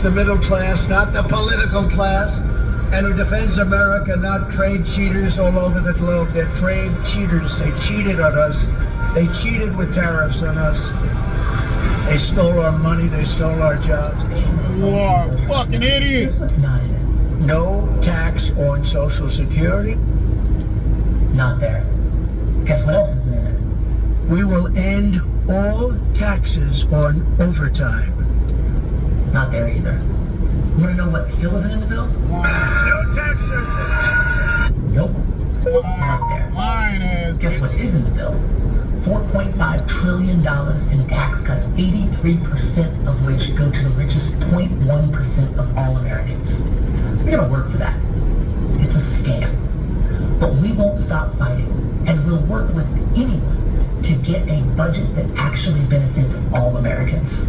It's the middle class, not the political class, and who defends America, not trade cheaters all over the globe. They're trade cheaters. They cheated on us. They cheated with tariffs on us. They stole our money. They stole our jobs. You are fucking idiots. Guess what's not in it? No tax on Social Security. Not there. Guess what else isn't in it? We will end all taxes on overtime. Not there either. You want to know what still isn't in the bill? No tax surcharge. Nope. Not there. Lying ass. Guess what is in the bill? $4.5 trillion in tax cuts, 83% of which go to the richest 0.1% of all Americans. We gotta work for that. It's a scam. But we won't stop fighting, and we'll work with anyone to get a budget that actually benefits all Americans.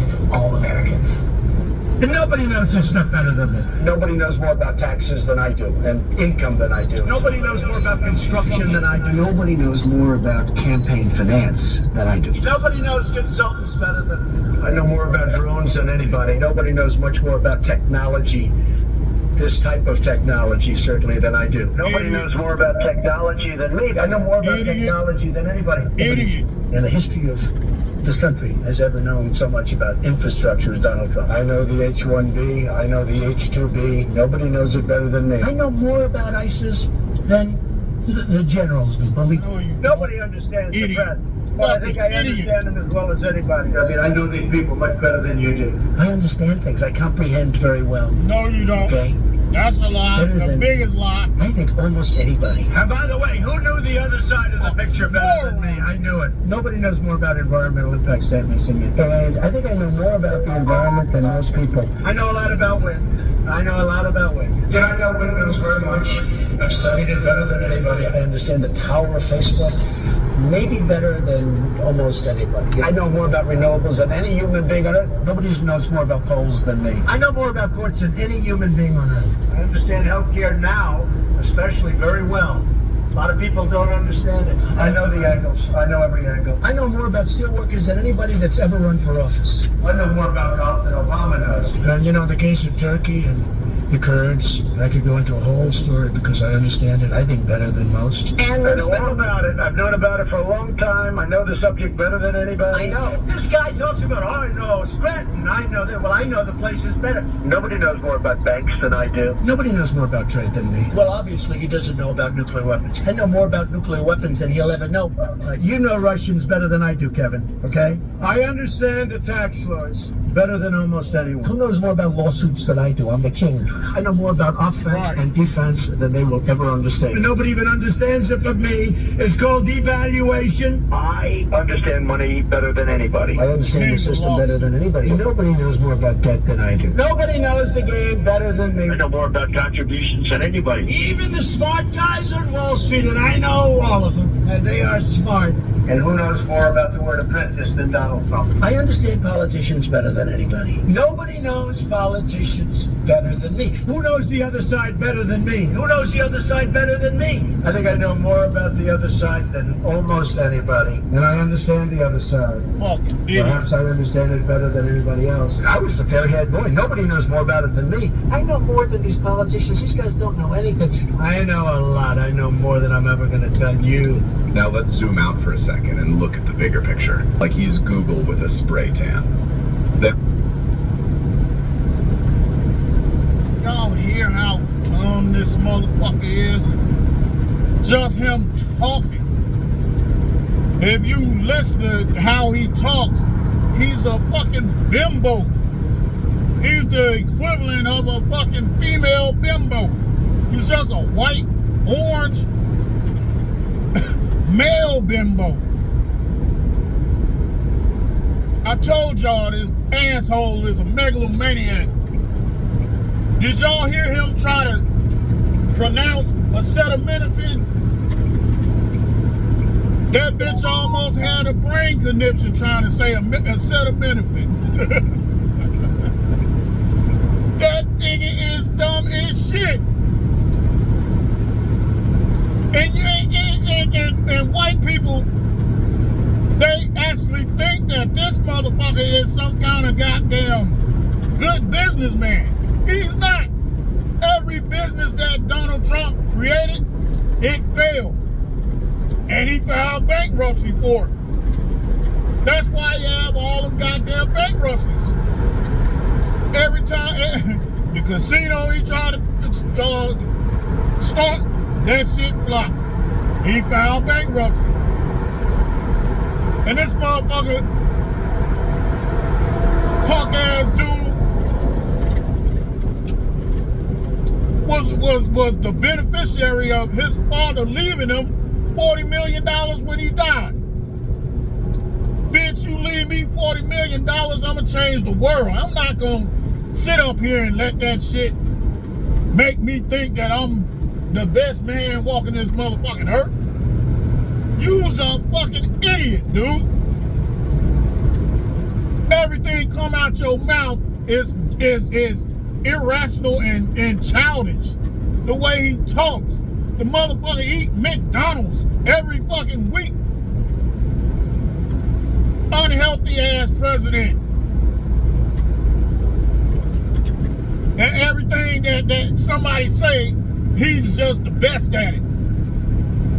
It's all Americans. And nobody knows this stuff better than me. Nobody knows more about taxes than I do, and income than I do. Nobody knows more about construction than I do. Nobody knows more about campaign finance than I do. Nobody knows consultants better than me. I know more about drones than anybody. Nobody knows much more about technology, this type of technology, certainly, than I do. Nobody knows more about technology than me. I know more about technology than anybody. Idiot. In the history of this country has ever known so much about infrastructure as Donald Trump. I know the H-1B, I know the H-2B. Nobody knows it better than me. I know more about ISIS than the generals do, believe me. Nobody understands the threat. Well, I think I understand them as well as anybody. I mean, I know these people much better than you do. I understand things. I comprehend very well. No, you don't. Okay? That's a lie. The biggest lie. I think almost anybody. And by the way, who knew the other side of the picture better than me? I knew it. Nobody knows more about environmental impact statements than me. And I think I know more about the environment than most people. I know a lot about wind. I know a lot about wind. Yeah, I know windmills very much. I've studied it better than anybody. I understand the power of Facebook. Maybe better than almost anybody. I know more about renewables than any human being on Earth. Nobody knows more about polls than me. I know more about courts than any human being on Earth. I understand healthcare now, especially very well. A lot of people don't understand it. I know the angles. I know every angle. I know more about steelworkers than anybody that's ever run for office. I know more about golf than Obama knows. And you know, the case of Turkey and the Kurds, I could go into a whole story because I understand it, I think, better than most. And I know all about it. I've known about it for a long time. I know the subject better than anybody. I know. This guy talks about, I know Scranton. I know that. Well, I know the place is better. Nobody knows more about banks than I do. Nobody knows more about trade than me. Well, obviously, he doesn't know about nuclear weapons. I know more about nuclear weapons than he'll ever know. You know Russians better than I do, Kevin, okay? I understand the tax laws better than almost anyone. Who knows more about lawsuits than I do? I'm the king. I know more about offense and defense than they will ever understand. Nobody even understands it but me. It's called devaluation. I understand money better than anybody. I understand the system better than anybody. Nobody knows more about debt than I do. Nobody knows the game better than me. I know more about contributions than anybody. Even the smart guys on Wall Street, and I know all of them, and they are smart. And who knows more about the word apprentice than Donald Trump? I understand politicians better than anybody. Nobody knows politicians better than me. Who knows the other side better than me? Who knows the other side better than me? I think I know more about the other side than almost anybody. And I understand the other side. Fucking idiot. Perhaps I understand it better than anybody else. I was the fair-haired boy. Nobody knows more about it than me. I know more than these politicians. These guys don't know anything. I know a lot. I know more than I'm ever going to tell you. Now let's zoom out for a second and look at the bigger picture. Like he's Google with a spray tan. Y'all hear how dumb this motherfucker is? Just him talking. If you listen to how he talks, he's a fucking bimbo. He's the equivalent of a fucking female bimbo. He's just a white, orange, male bimbo. I told y'all this asshole is a megalomaniac. Did y'all hear him try to pronounce acetaminophen? That bitch almost had a brain conniption trying to say acetaminophen. That nigga is dumb as shit. And white people, they actually motherfucker is some kind of goddamn good businessman. He's not. Every business that Donald Trump created, it failed. And he filed bankruptcy for it. That's why you have all them goddamn bankruptcies. Every time, the casino he tried to start, that shit flopped. He filed bankruptcy. And this motherfucker, punk ass dude, was the beneficiary of his father leaving him $40 million when he died. Bitch, you leave me $40 million, I'ma change the world. I'm not gonna sit up here and let that shit make me think that I'm the best man walking this motherfucking earth. You's a fucking idiot, dude. Everything come out your mouth is irrational and childish. The way he talks. The motherfucker eat McDonald's every fucking week. Unhealthy ass president. And everything that somebody say, he's just the best at it.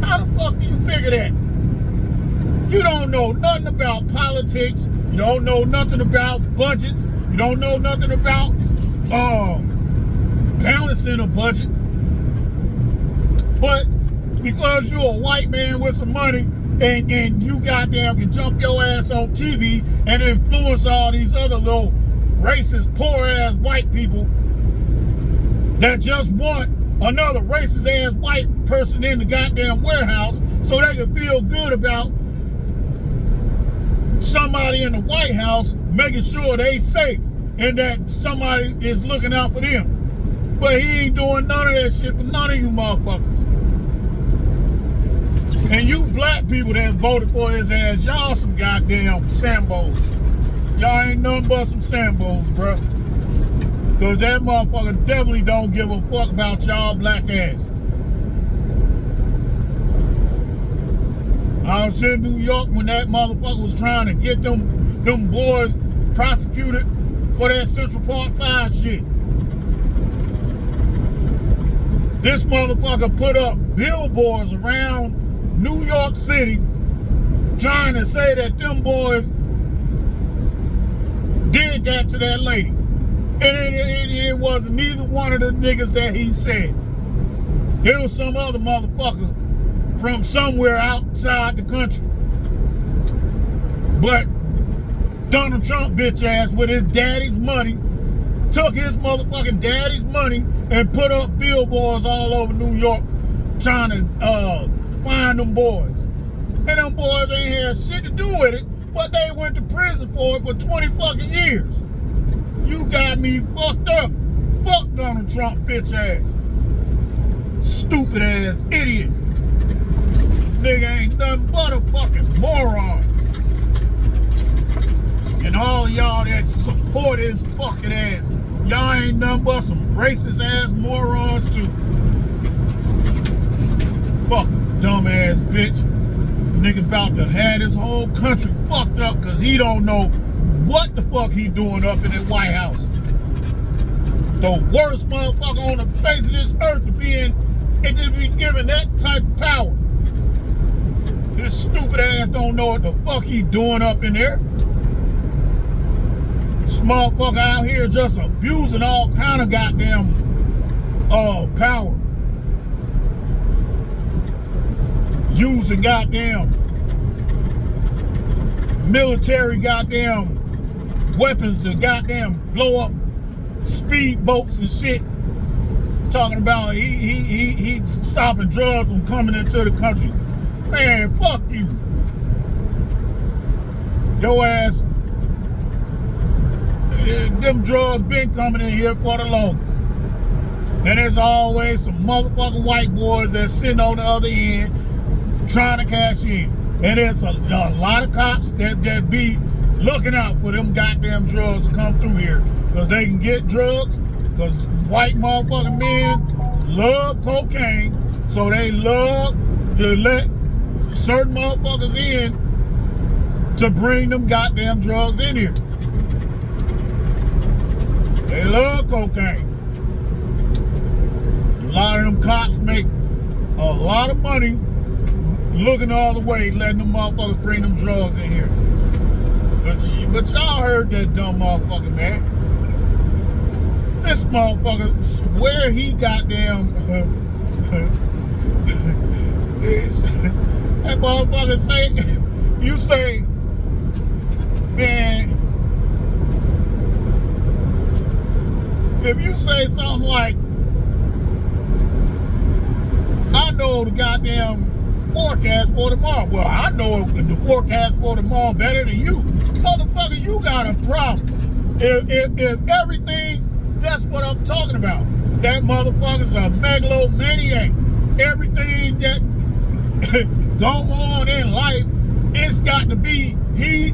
How the fuck do you figure that? You don't know nothing about politics. You don't know nothing about budgets. You don't know nothing about balancing a budget. But because you're a white man with some money and you goddamn can jump your ass on TV and influence all these other little racist, poor ass white people that just want another racist ass white person in the goddamn warehouse so they can feel good about somebody in the White House making sure they safe and that somebody is looking out for them. But he ain't doing none of that shit for none of you motherfuckers. And you black people that voted for his ass, y'all some goddamn Sambos. Y'all ain't nothing but some Sambos, bruh. Cause that motherfucker definitely don't give a fuck about y'all black ass. I was in New York when that motherfucker was trying to get them boys prosecuted for that Central Park 5 shit. This motherfucker put up billboards around New York City trying to say that them boys did that to that lady. And it wasn't neither one of the niggas that he said. It was some other motherfucker from somewhere outside the country. But Donald Trump bitch ass with his daddy's money took his motherfucking daddy's money and put up billboards all over New York trying to find them boys. And them boys ain't had shit to do with it, but they went to prison for it for 20 fucking years. You got me fucked up. Fuck Donald Trump bitch ass. Stupid ass idiot. Nigga ain't nothing but a fucking moron. And all y'all that support his fucking ass, y'all ain't nothing but some racist ass morons too. Fuck dumb ass bitch. Nigga about to have this whole country fucked up because he don't know what the fuck he doing up in that White House. The worst motherfucker on the face of this earth to be given that type of power. This stupid ass don't know what the fuck he doing up in there. This motherfucker out here just abusing all kind of goddamn power. Using goddamn military goddamn weapons to goddamn blow up speedboats and shit. Talking about he stopping drugs from coming into the country. Man, fuck you. Your ass, them drugs been coming in here for the longest. And there's always some motherfucking white boys that's sitting on the other end trying to cash in. And there's a lot of cops that be looking out for them goddamn drugs to come through here. Because they can get drugs. Because white motherfucking men love cocaine. So they love to let certain motherfuckers in to bring them goddamn drugs in here. They love cocaine. A lot of them cops make a lot of money looking the other way, letting them motherfuckers bring them drugs in here. But y'all heard that dumb motherfucker, man. This motherfucker swear he goddamn that motherfucker say, you say, man, if you say something like, I know the goddamn forecast for tomorrow. Well, I know the forecast for tomorrow better than you. Motherfucker, you got a problem. If everything, that's what I'm talking about. That motherfucker's a megalomaniac. Everything that go on in life, it's got to be, he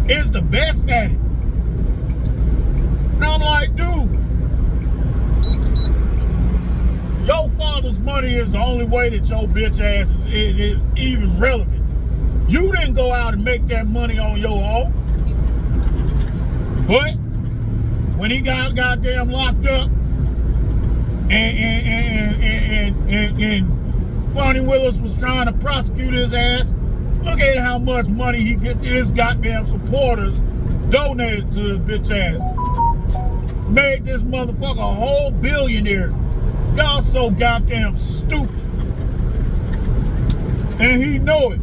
is the best at it. And I'm like, dude, your father's money is the only way that your bitch ass is even relevant. You didn't go out and make that money on your own. But when he got goddamn locked up and Fonnie Willis was trying to prosecute his ass, look at how much money he get his goddamn supporters donated to his bitch ass. Made this motherfucker a whole billionaire. Y'all so goddamn stupid. And he know it.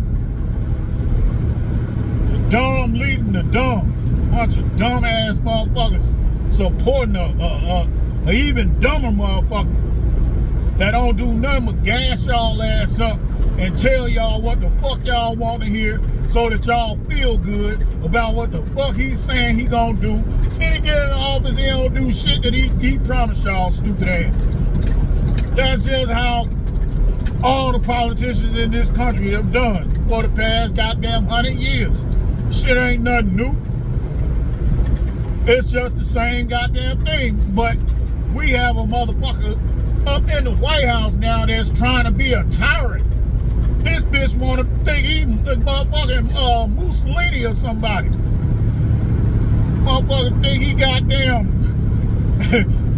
The dumb leading the dumb. Bunch of dumb ass motherfuckers supporting a even dumber motherfucker that don't do nothing but gas y'all ass up and tell y'all what the fuck y'all want to hear so that y'all feel good about what the fuck he's saying he gonna do. Then he get in the office, he don't do shit that he promised y'all, stupid ass. That's just how all the politicians in this country have done for the past goddamn 100 years. Shit ain't nothing new. It's just the same goddamn thing. But we have a motherfucker up in the White House now that's trying to be a tyrant. This bitch wanna think he the motherfucking Mussolini or somebody. Motherfucker think he goddamn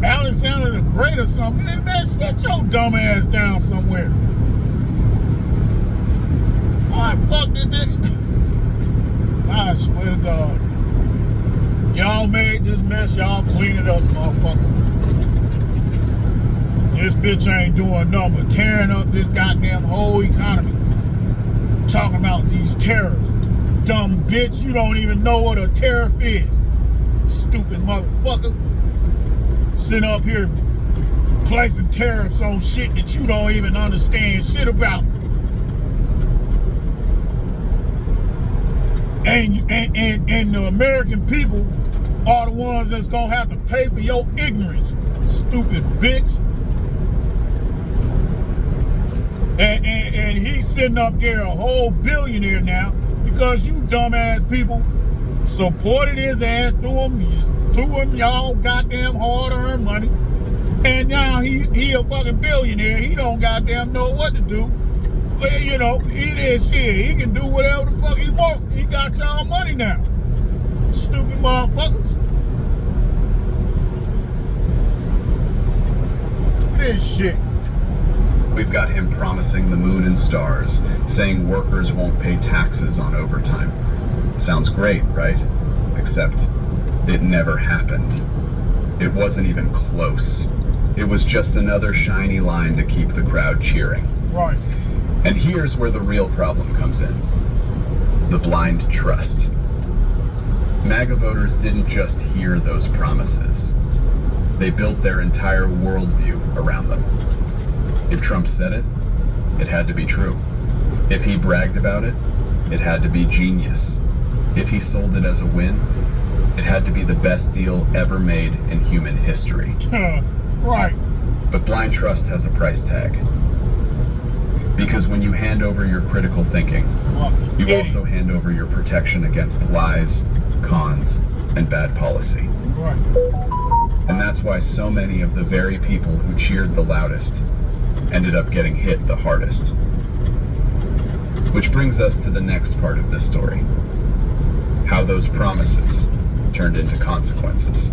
Alexander the Great or something. Man, sit your dumb ass down somewhere. Why the fuck did this? I swear to God. Y'all made this mess, y'all clean it up, motherfucker. This bitch ain't doing nothing but tearing up this goddamn whole economy. Talking about these tariffs. Dumb bitch, you don't even know what a tariff is. Stupid motherfucker. Sitting up here placing tariffs on shit that you don't even understand shit about. And the American people are the ones that's gonna have to pay for your ignorance, stupid bitch. And he's sitting up there a whole billionaire now because you dumbass people supported his ass through him y'all goddamn hard-earned money. And now he a fucking billionaire. He don't goddamn know what to do. But, you know, he did shit. He can do whatever the fuck he want. He got y'all money now. Stupid motherfuckers. This shit. We've got him promising the moon and stars, saying workers won't pay taxes on overtime. Sounds great, right? Except it never happened. It wasn't even close. It was just another shiny line to keep the crowd cheering. Right. And here's where the real problem comes in. The blind trust. MAGA voters didn't just hear those promises. They built their entire worldview around them. If Trump said it, it had to be true. If he bragged about it, it had to be genius. If he sold it as a win, it had to be the best deal ever made in human history. Right. But blind trust has a price tag. Because when you hand over your critical thinking, you also hand over your protection against lies, cons, and bad policy. Right. And that's why so many of the very people who cheered the loudest ended up getting hit the hardest. Which brings us to the next part of this story. how those promises turned into consequences.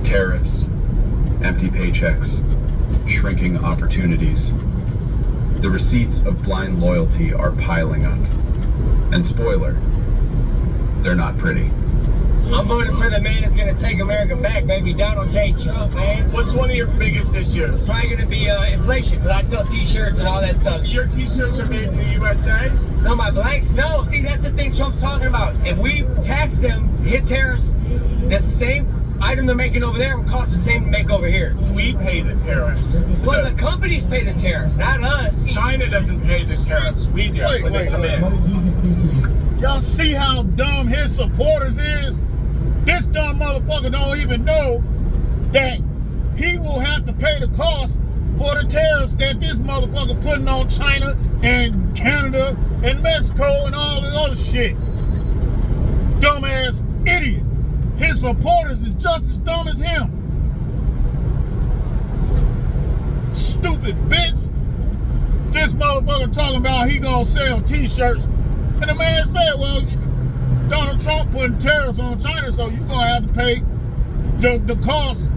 Tariffs, empty paychecks, shrinking opportunities. The receipts of blind loyalty are piling up. And spoiler, they're not pretty. I'm voting for the man that's gonna take America back, baby, Donald J. Trump, man. What's one of your biggest issues? It's probably gonna be inflation, because I sell t-shirts and all that stuff. Your t-shirts are made in the USA? No, my blanks, no. See, that's the thing Trump's talking about. If we tax them, hit tariffs, the same item they're making over there will cost the same to make over here. We pay the tariffs. Well, the companies pay the tariffs, not us. China doesn't pay the tariffs. We do when they come in. Y'all see how dumb his supporters is? This dumb motherfucker don't even know that he will have to pay the cost for the tariffs that this motherfucker putting on China and Canada and Mexico and all this other shit. Dumbass idiot. His supporters is just as dumb as him. Stupid bitch. This motherfucker talking about he gonna sell t-shirts. And the man said, well, Donald Trump putting tariffs on China, so you're gonna have to pay the cost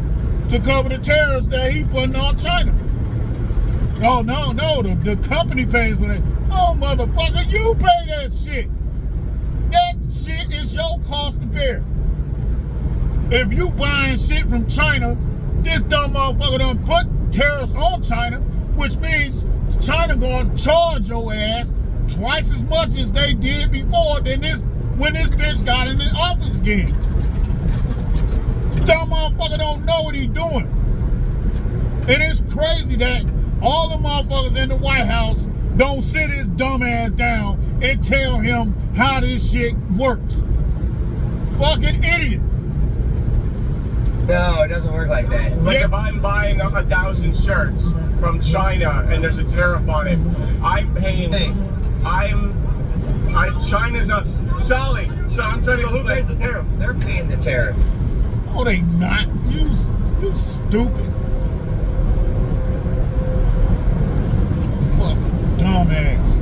to cover the tariffs that he putting on China. Oh, no, the company pays for it. Oh, motherfucker, you pay that shit. That shit is your cost to bear. If you buying shit from China, this dumb motherfucker done put tariffs on China, which means China gonna charge your ass twice as much as they did before when this bitch got in the office again. Dumb motherfucker don't know what he doing. And it's crazy that all the motherfuckers in the White House don't sit his dumb ass down and tell him how this shit works. Fucking idiot. No, it doesn't work like that. Like if I'm buying 1,000 shirts from China and there's a tariff on it, I'm paying. China's a Charlie. So I'm trying to. Who pays the tariff? They're paying the tariff. No, they not. You stupid. Fucking dumbass.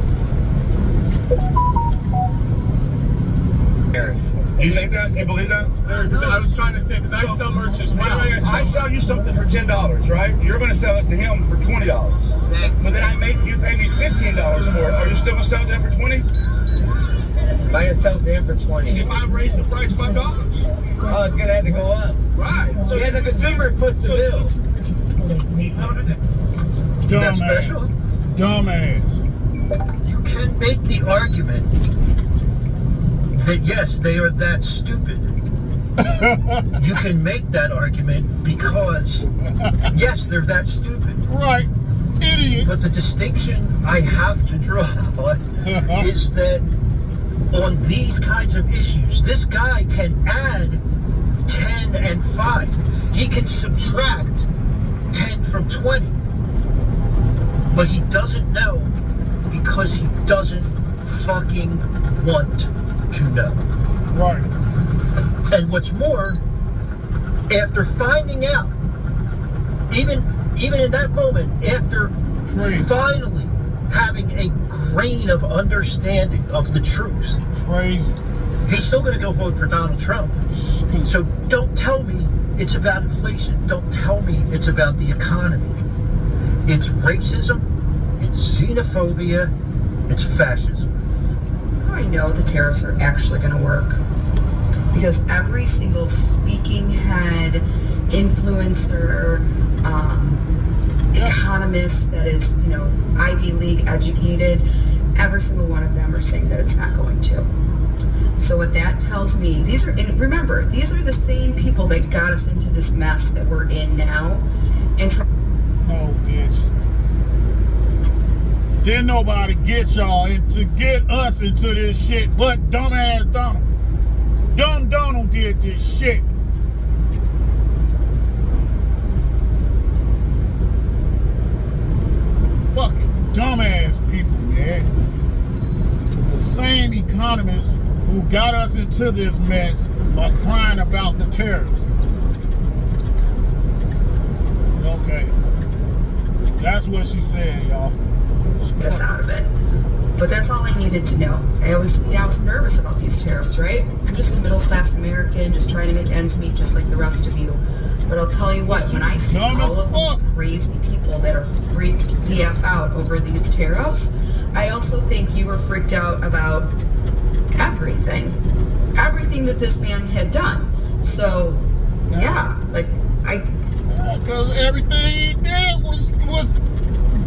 Tariff. You think that? You believe that? I was trying to say, because I sell merch as well. I sell you something for $10, right? You're going to sell it to him for $20. Exactly. But then you pay me $15 for it. Are you still going to sell it to him for $20? I can sell it to him for 20. If I raise the price $5. Oh, it's gonna have to go up. Right. So yeah, the consumer foots the bill. That's special. Dumbass. You can make the argument that yes, they are that stupid. You can make that argument because yes, they're that stupid. Right. Idiot. But the distinction I have to draw is that on these kinds of issues, this guy can add 10 and 5. He can subtract 10 from 20. But he doesn't know because he doesn't fucking want to know. Right. And what's more, after finding out, even in that moment, after finally having a grain of understanding of the truth, Crazy. he's still going to go vote for Donald Trump. Stupid. So don't tell me it's about inflation. Don't tell me it's about the economy. It's racism, it's xenophobia, it's fascism. How do I know the tariffs are actually going to work? Because every single speaking head, influencer, economist that is, Ivy League educated, every single one of them are saying that it's not going to. So what that tells me, remember, these are the same people that got us into this mess that we're in now. No, bitch. Didn't nobody get y'all to get us into this shit but dumbass Donald. Dumb Donald did this shit. Fucking dumbass people, man. The same economists who got us into this mess are crying about the tariffs. Okay. That's what she said, y'all. Us out of it. But that's all I needed to know. I was nervous about these tariffs, right? I'm just a middle-class American, just trying to make ends meet just like the rest of you. But I'll tell you what, when I see all of these crazy people that are freaked the F out over these tariffs, I also think you were freaked out about everything that this man had done. So, yeah, like, because everything he did was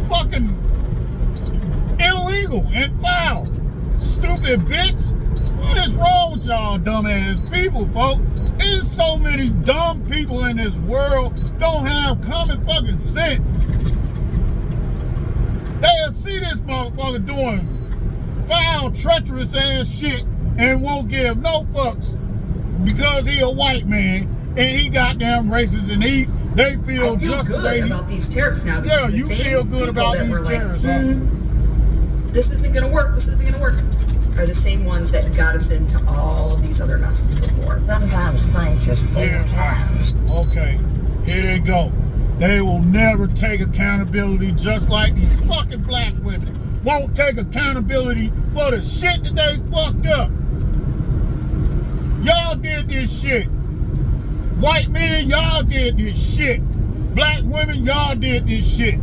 fucking illegal and foul. Stupid bitch. What is wrong with y'all dumbass people, folks? There's so many dumb people in this world don't have common fucking sense. They'll see this motherfucker doing foul, treacherous ass shit and won't give no fucks because he a white man and he goddamn racist and they feel just the way about these tariffs now. Yeah, you feel good about these tariffs, huh? This isn't gonna work. Are the same ones that got us into all of these other messes before. Sometimes things just times. Okay, here they go. They will never take accountability, just like these fucking black women won't take accountability for the shit that they fucked up. Y'all did this shit. White men, y'all did this shit. Black women, y'all did this shit.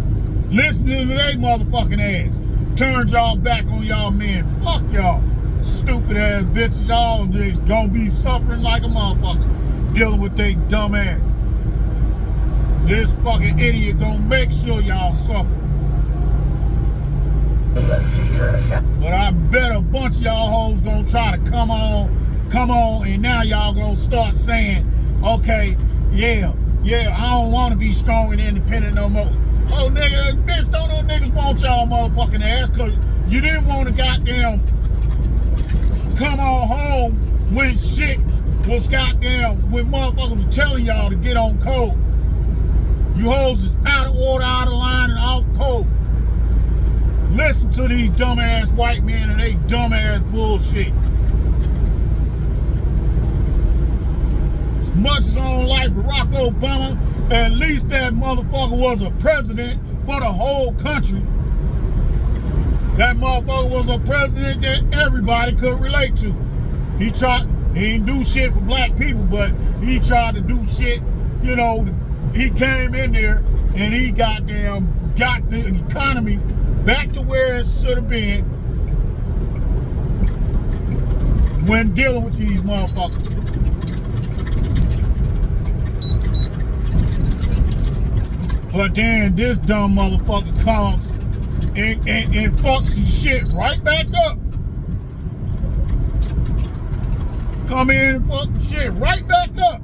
Listening to they motherfucking ass. Turned y'all back on y'all men. Fuck y'all. Stupid ass bitches. Y'all just gonna be suffering like a motherfucker. Dealing with they dumb ass. This fucking idiot gonna make sure y'all suffer. But I bet a bunch of y'all hoes gonna try to come on, and now y'all gonna start saying, okay, yeah, I don't wanna be strong and independent no more. Oh, nigga, bitch, don't no niggas want y'all motherfucking ass because you didn't want to goddamn come on home when shit was goddamn, when motherfuckers was telling y'all to get on code. You hoes is out of order, out of line, and off code. Listen to these dumbass white men and they dumbass bullshit. As much as I don't like Barack Obama, at least that motherfucker was a president for the whole country. That motherfucker was a president that everybody could relate to. He didn't do shit for black people, but he tried to do shit, you know, he came in there and he goddamn got the economy back to where it should have been when dealing with these motherfuckers. But then this dumb motherfucker comes and fucks his shit right back up. Come in and fuck the shit right back up.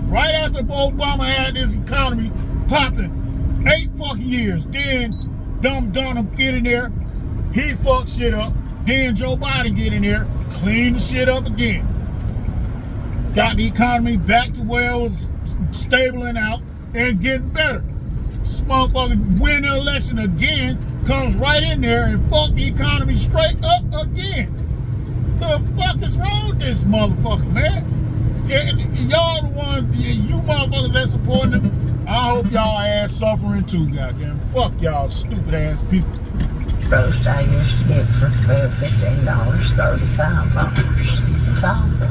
Right after Obama had this economy popping 8 fucking years. Then dumb Donald get in there, he fucked shit up. Then Joe Biden get in there, clean the shit up again. Got the economy back to where it was stabling out and getting better. This motherfucker win the election again, comes right in there and fuck the economy straight up again. The fuck is wrong with this motherfucker, man? And y'all the ones, you motherfuckers that supporting him, I hope y'all ass suffering too, goddamn. Fuck y'all stupid ass people. Roast I used to get for $15, $35. It's awful.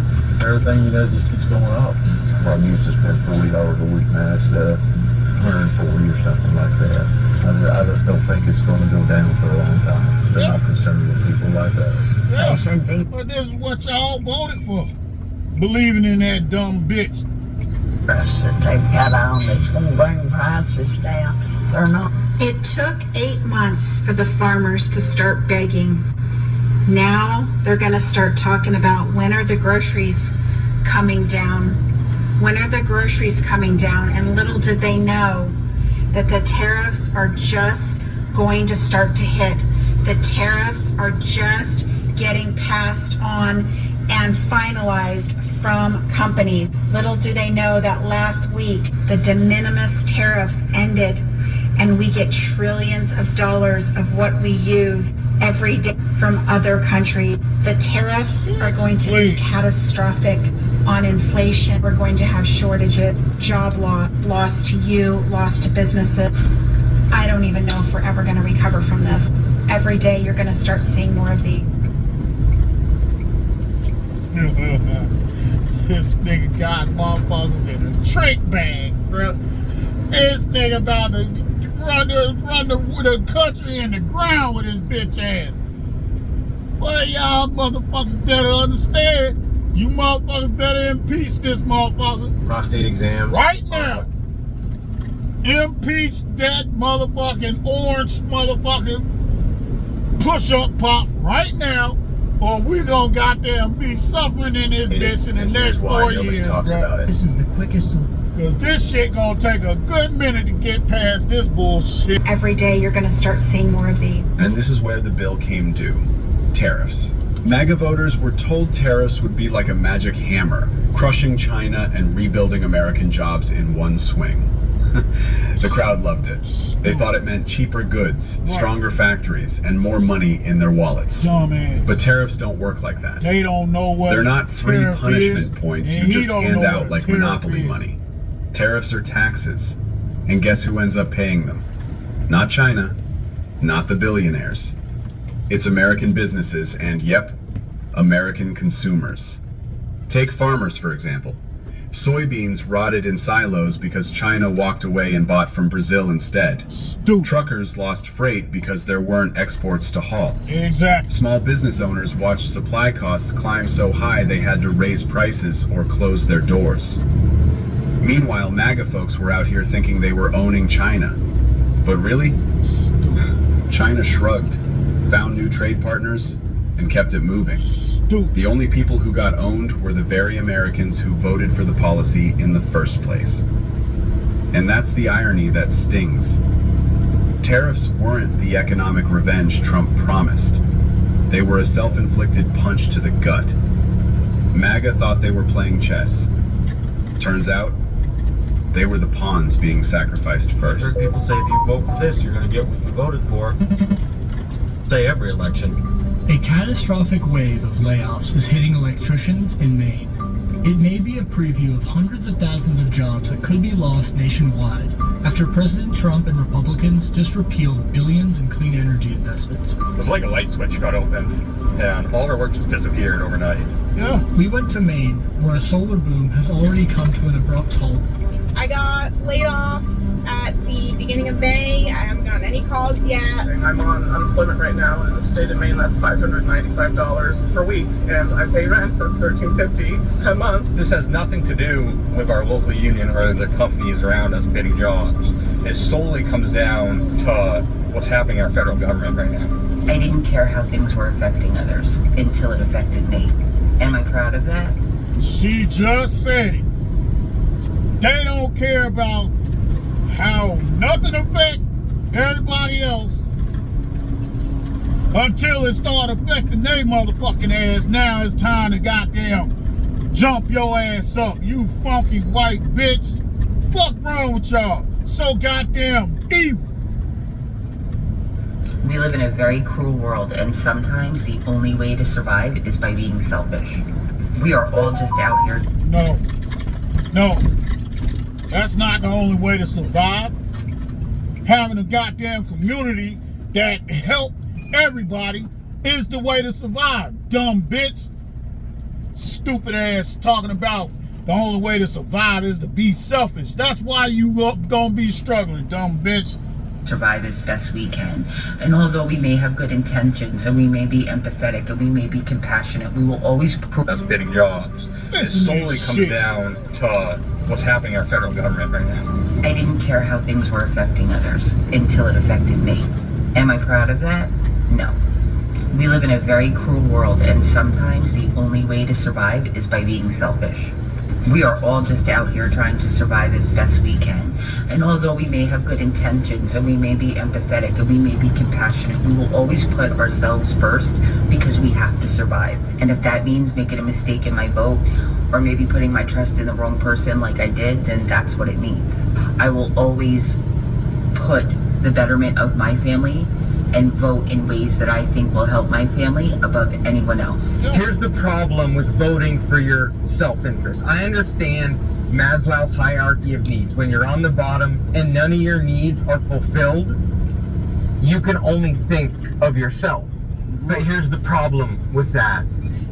Everything just keeps going up. Well, I used to spend $40 a week, now it's $140 or something like that. I just don't think it's going to go down for a long time. They're not concerned with people like us. Yeah, but this is what y'all voted for. Believing in that dumb bitch. That they've got on that's going to bring prices down. They're not. It took 8 months for the farmers to start begging. Now they're going to start talking about when are the groceries coming down. When are the groceries coming down? And little did they know that the tariffs are just going to start to hit. The tariffs are just getting passed on and finalized from companies. Little do they know that last week the de minimis tariffs ended and we get trillions of dollars of what we use every day from other countries. The tariffs are going to be catastrophic on inflation. We're going to have shortages, job loss to you, loss to businesses. I don't even know if we're ever going to recover from this. Every day you're going to start seeing more of the. This nigga got motherfuckers in a trick bag, bro. This nigga about to run the country in the ground with his bitch ass. Well, y'all motherfuckers better understand. You motherfuckers better impeach this motherfucker. Prostate exam. Right now. Impeach that motherfucking orange motherfucking push-up pop right now, or we gonna goddamn be suffering in this bitch in the next 4 years, bro. This is the quickest. Because this shit gonna take a good minute to get past this bullshit. Every day you're going to start seeing more of these. And this is where the bill came due. Tariffs. MAGA voters were told tariffs would be like a magic hammer, crushing China and rebuilding American jobs in one swing. The crowd loved it. They thought it meant cheaper goods, stronger factories, and more money in their wallets. Dumbass. But tariffs don't work like that. They don't know what They're not free tariff punishment is, points and you just he don't hand know out what like tariff monopoly is. money. Tariffs are taxes. And guess who ends up paying them? Not China, not the billionaires. It's American businesses and, yep, American consumers. Take farmers, for example. Soybeans rotted in silos because China walked away and bought from Brazil instead. Stupid. Truckers lost freight because there weren't exports to haul. Exactly. Small business owners watched supply costs climb so high they had to raise prices or close their doors. Meanwhile, MAGA folks were out here thinking they were owning China. But really? China shrugged, found new trade partners, and kept it moving. Stupid. The only people who got owned were the very Americans who voted for the policy in the first place. And that's the irony that stings. Tariffs weren't the economic revenge Trump promised. They were a self-inflicted punch to the gut. MAGA thought they were playing chess. Turns out, they were the pawns being sacrificed first. I've heard people say if you vote for this, you're going to get what you voted for. Say every election. A catastrophic wave of layoffs is hitting electricians in Maine. It may be a preview of hundreds of thousands of jobs that could be lost nationwide after President Trump and Republicans just repealed billions in clean energy investments. It was like a light switch got opened, and all of our work just disappeared overnight. Yeah. We went to Maine, where a solar boom has already come to an abrupt halt. I got laid off at the beginning of May. I haven't gotten any calls yet. I'm on unemployment right now in the state of Maine. That's $595 per week, and I pay rent, so it's $1,350 a month. This has nothing to do with our local union or the companies around us bidding jobs. It solely comes down to what's happening in our federal government right now. I didn't care how things were affecting others until it affected me. Am I proud of that? She just said it. They don't care about how nothing affects everybody else until it start affecting their motherfucking ass. Now it's time to goddamn jump your ass up, you funky white bitch. Fuck wrong with y'all? So goddamn evil. We live in a very cruel world, and sometimes the only way to survive is by being selfish. We are all just out here. No. That's not the only way to survive. Having a goddamn community that help everybody is the way to survive, dumb bitch. Stupid ass talking about the only way to survive is to be selfish. That's why you gonna be struggling, dumb bitch. Survive as best we can. And although we may have good intentions and we may be empathetic and we may be compassionate, we will always... That's bidding jobs. It solely comes down to what's happening in our federal government right now. I didn't care how things were affecting others until it affected me. Am I proud of that? No. We live in a very cruel world, and sometimes the only way to survive is by being selfish. We are all just out here trying to survive as best we can. And although we may have good intentions and we may be empathetic and we may be compassionate, we will always put ourselves first because we have to survive. And if that means making a mistake in my vote or maybe putting my trust in the wrong person like I did, then that's what it means. I will always put the betterment of my family and vote in ways that I think will help my family above anyone else. Here's the problem with voting for your self-interest. I understand Maslow's hierarchy of needs. When you're on the bottom and none of your needs are fulfilled, you can only think of yourself. But here's the problem with that,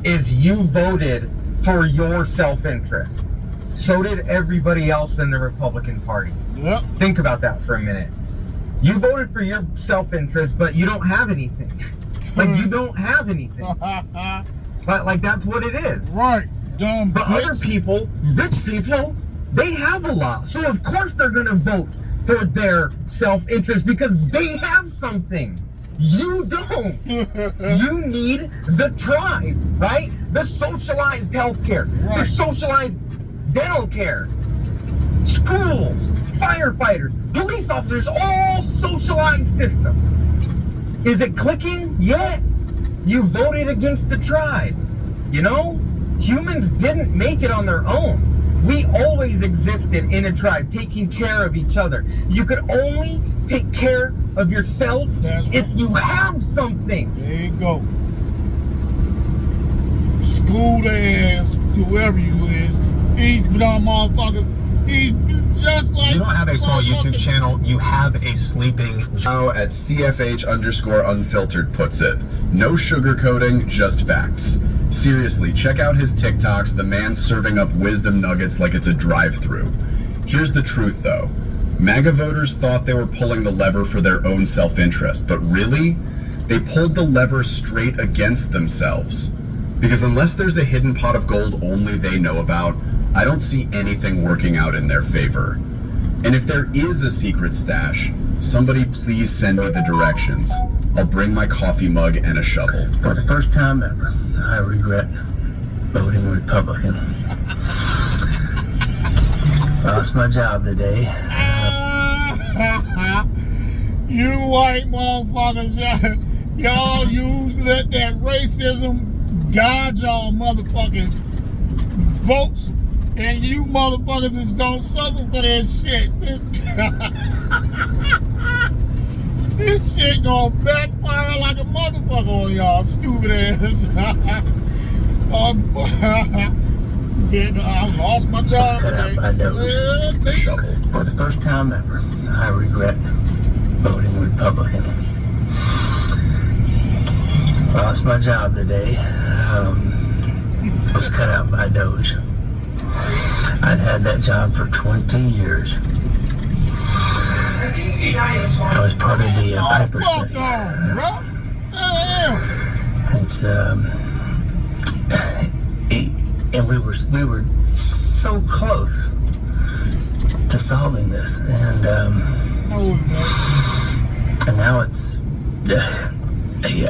is you voted for your self-interest. So did everybody else in the Republican Party. Yep. Think about that for a minute. You voted for your self-interest, but you don't have anything. Like, you don't have anything. Like, that's what it is. Right. Dumb. But other people, rich people, they have a lot. So, of course, they're going to vote for their self-interest because they have something. You don't. You need the tribe, right? The socialized healthcare, right. The socialized dental care, schools, firefighters, police officers, all socialized systems. Is it clicking yet? You voted against the tribe. You know, humans didn't make it on their own. We always existed in a tribe, taking care of each other. You could only take care of yourself if you have something. There you go. School ass, whoever you is, these dumb motherfuckers, he's just like... You don't have a small YouTube channel, you have a sleeping... How at CFH_unfiltered puts it, no sugarcoating, just facts. Seriously, check out his TikToks, the man's serving up wisdom nuggets like it's a drive-thru. Here's the truth though. MAGA voters thought they were pulling the lever for their own self-interest, but really, they pulled the lever straight against themselves. Because unless there's a hidden pot of gold only they know about, I don't see anything working out in their favor. And if there is a secret stash, somebody please send me the directions. I'll bring my coffee mug and a shovel. For the first time ever, I regret voting Republican. Lost my job today. You white motherfuckers, y'all let that racism guide y'all motherfucking votes, and you motherfuckers is gonna suffer for that shit. This shit gonna backfire like a motherfucker on y'all stupid ass. I lost my job today. For the first time ever, I regret voting Republican. Lost my job today. Was cut out by Doge. I'd had that job for 20 years. I was part of the Piper study. It's and we were so close to solving this, and now it's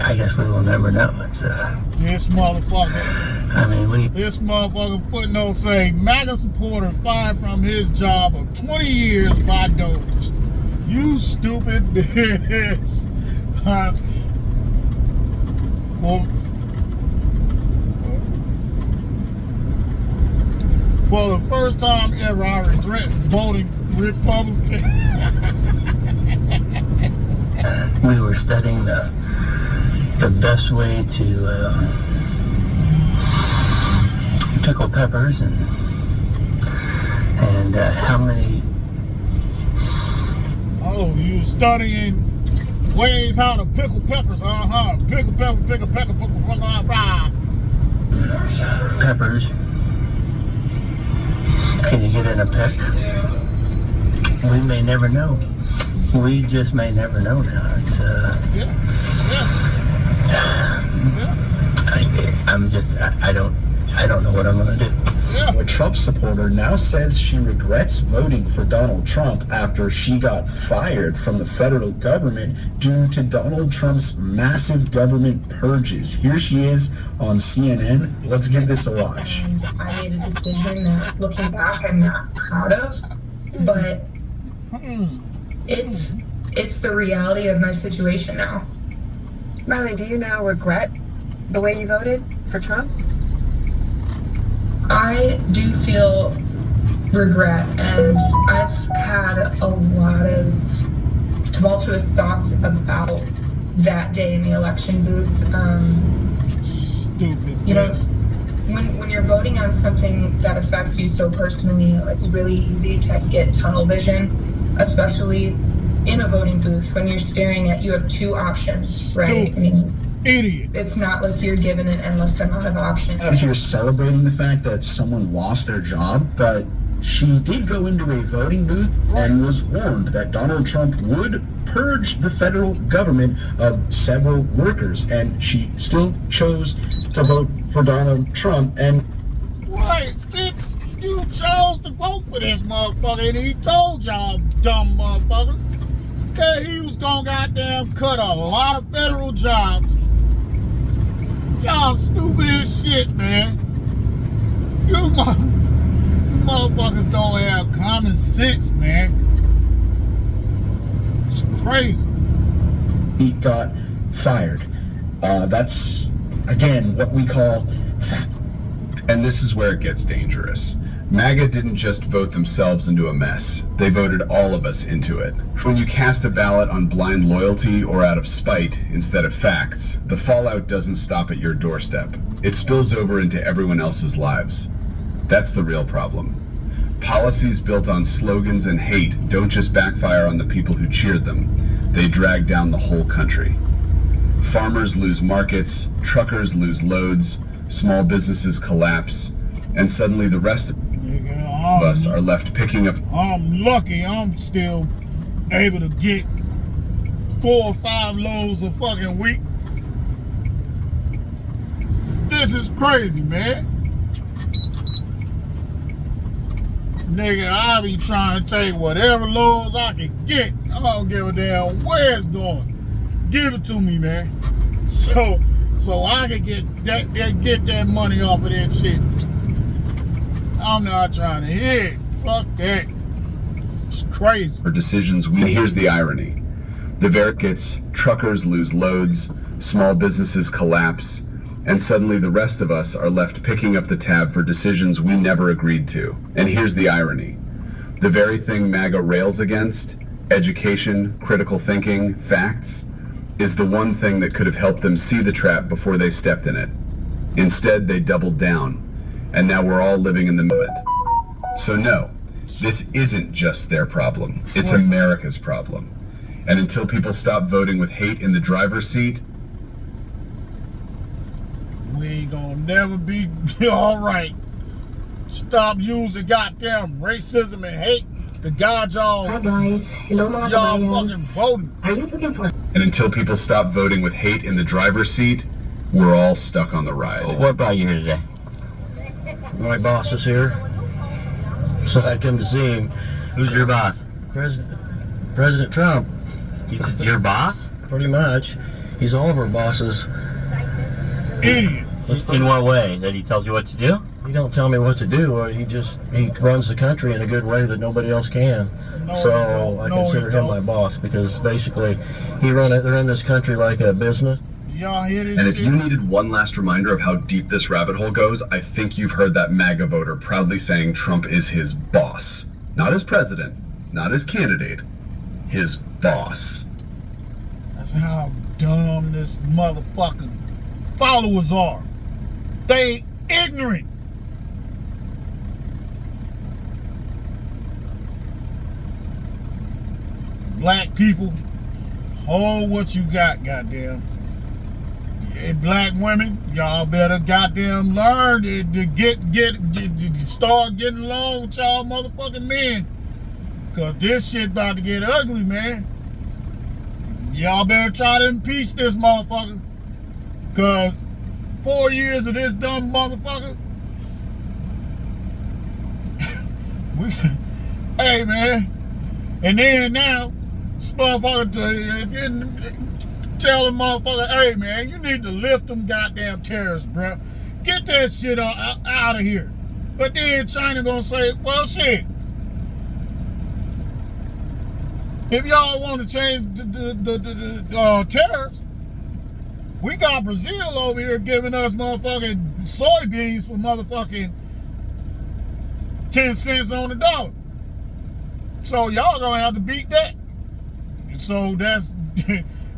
I guess we will never know. It's this motherfucker. I mean, this motherfucker footnote say MAGA supporter fired from his job of 20 years by Doge. You stupid bitch. For the first time ever, I regret voting Republican. We were studying the best way to pickle peppers and how many. Oh, you studying ways how to pickle peppers, Pickle pepper, pickle pepper, peppers. Can you get in a peck? We may never know. We just may never know now. It's I don't know what I'm gonna do. A Trump supporter now says she regrets voting for Donald Trump after she got fired from the federal government due to Donald Trump's massive government purges. Here she is on CNN. Let's give this a watch. And I made a decision that, looking back, I'm not proud of, but it's the reality of my situation now. Riley, do you now regret the way you voted for Trump? I do feel regret, and I've had a lot of tumultuous thoughts about that day in the election booth. Stupid. You know, when you're voting on something that affects you so personally, it's really easy to get tunnel vision, especially in a voting booth when you're staring at, you have two options, right? I mean, idiot. It's not like you're given an endless amount of options. Out here celebrating the fact that someone lost their job, but she did go into a voting booth and was warned that Donald Trump would purge the federal government of several workers, and she still chose to vote for Donald Trump. And right, bitch, you chose to vote for this motherfucker, and he told y'all dumb motherfuckers that he was gonna goddamn cut a lot of federal jobs. Y'all stupid as shit, man. You motherfuckers don't have common sense, man. It's crazy. he got fired. That's, again, what we call fact. And this is where it gets dangerous. MAGA didn't just vote themselves into a mess. They voted all of us into it. When you cast a ballot on blind loyalty or out of spite instead of facts, the fallout doesn't stop at your doorstep. It spills over into everyone else's lives. That's the real problem. Policies built on slogans and hate don't just backfire on the people who cheered them. They drag down the whole country. Farmers lose markets, truckers lose loads, small businesses collapse, and suddenly the rest of us are left picking up. I'm lucky I'm still able to get 4 or 5 loads a fucking week. This is crazy, man. Nigga, I be trying to take whatever loads I can get. I don't give a damn where it's going. Give it to me, man. So I can get that money off of that shit. I'm not trying to hear it. Fuck that. It's crazy. For decisions, and here's the irony. The verdict, truckers lose loads, small businesses collapse, and suddenly the rest of us are left picking up the tab for decisions we never agreed to. And here's the irony. The very thing MAGA rails against, education, critical thinking, facts, is the one thing that could have helped them see the trap before they stepped in it. Instead, they doubled down, and now we're all living in the moment. So no, this isn't just their problem. It's America's problem. And until people stop voting with hate in the driver's seat, we ain't gonna never be all right. Stop using goddamn racism and hate to guide y'all. Hi guys, hello mga y'all kabayan. fucking voting. Are you looking for? and until people stop voting with hate in the driver's seat, we're all stuck on the ride. What brought you here today? My boss is here, so I come to see him. Who's your boss? President Trump. He's your boss? Pretty much. He's all of our bosses. Idiot. In what way? That he tells you what to do? He don't tell me what to do. He runs the country in a good way that nobody else can. So I consider him my boss because basically they run this country like a business. Y'all hear this And if shit? you needed one last reminder of how deep this rabbit hole goes, I think you've heard that MAGA voter proudly saying Trump is his boss. Not his president, not his candidate, his boss. That's how dumb this motherfucking followers are. They ignorant. Black people, hold what you got, goddamn. Hey, black women, y'all better goddamn learn to start getting along with y'all motherfucking men. Cause this shit about to get ugly, man. Y'all better try to impeach this motherfucker. Cause 4 years of this dumb motherfucker. Hey man. And then now, this motherfucker tell the motherfucker, hey man, you need to lift them goddamn terrorists, bro. Get that shit out of here. But then China gonna say, well shit. If y'all want to change the tariffs, we got Brazil over here giving us motherfucking soybeans for motherfucking 10 cents on the dollar. So y'all gonna have to beat that. So that's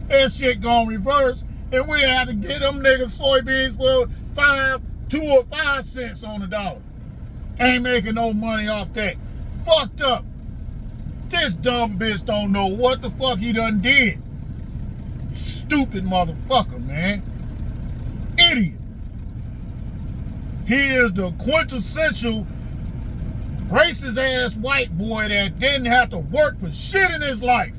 that shit gonna reverse, and we have to get them niggas soybeans for 2 or 5 cents on the dollar. Ain't making no money off that. Fucked up. This dumb bitch don't know what the fuck he done did. Stupid motherfucker, man. Idiot. He is the quintessential racist ass white boy that didn't have to work for shit in his life.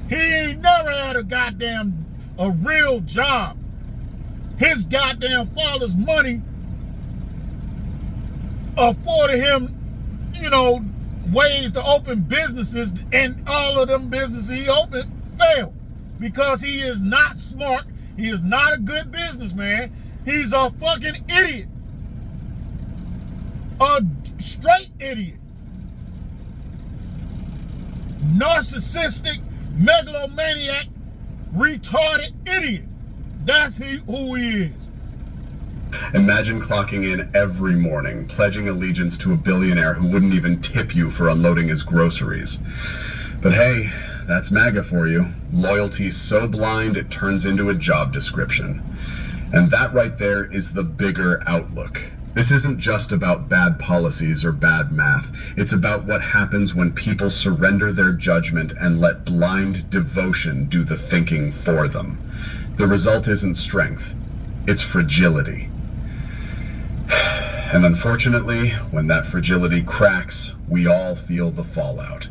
He ain't never had a real job. His goddamn father's money afforded him, ways to open businesses, and all of them businesses he opened failed because he is not smart. He is not a good businessman. He's a fucking idiot. A straight idiot. Narcissistic, megalomaniac, retarded idiot. That's who he is. Imagine clocking in every morning, pledging allegiance to a billionaire who wouldn't even tip you for unloading his groceries. But hey, that's MAGA for you. Loyalty so blind it turns into a job description. And that right there is the bigger outlook. This isn't just about bad policies or bad math. It's about what happens when people surrender their judgment and let blind devotion do the thinking for them. The result isn't strength, it's fragility. And unfortunately, when that fragility cracks, we all feel the fallout.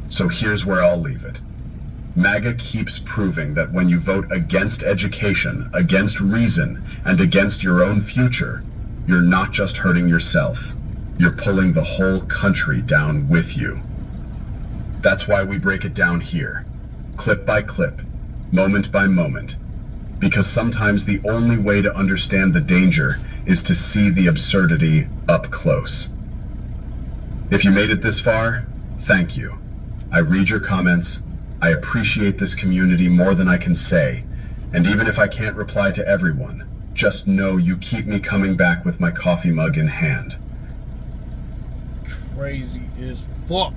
So here's where I'll leave it. MAGA keeps proving that when you vote against education, against reason, and against your own future, you're not just hurting yourself, you're pulling the whole country down with you. That's why we break it down here, clip by clip, moment by moment. Because sometimes the only way to understand the danger is to see the absurdity up close. If you made it this far, thank you. I read your comments. I appreciate this community more than I can say. And even if I can't reply to everyone, just know you keep me coming back with my coffee mug in hand. Crazy as fuck.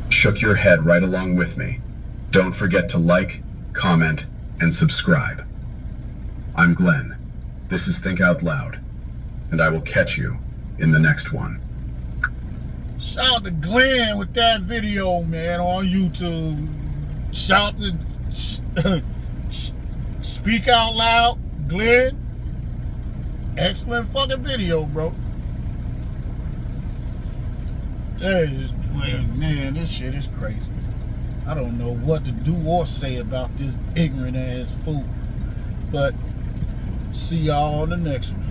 Shook your head right along with me. Don't forget to like, comment, and subscribe. I'm Glenn. This is Think Out Loud, and I will catch you in the next one. Shout out to Glenn with that video, man, on YouTube. Shout to Speak Out Loud, Glenn. Excellent fucking video, bro. Man, this shit is crazy. I don't know what to do or say about this ignorant ass fool. But see y'all on the next one.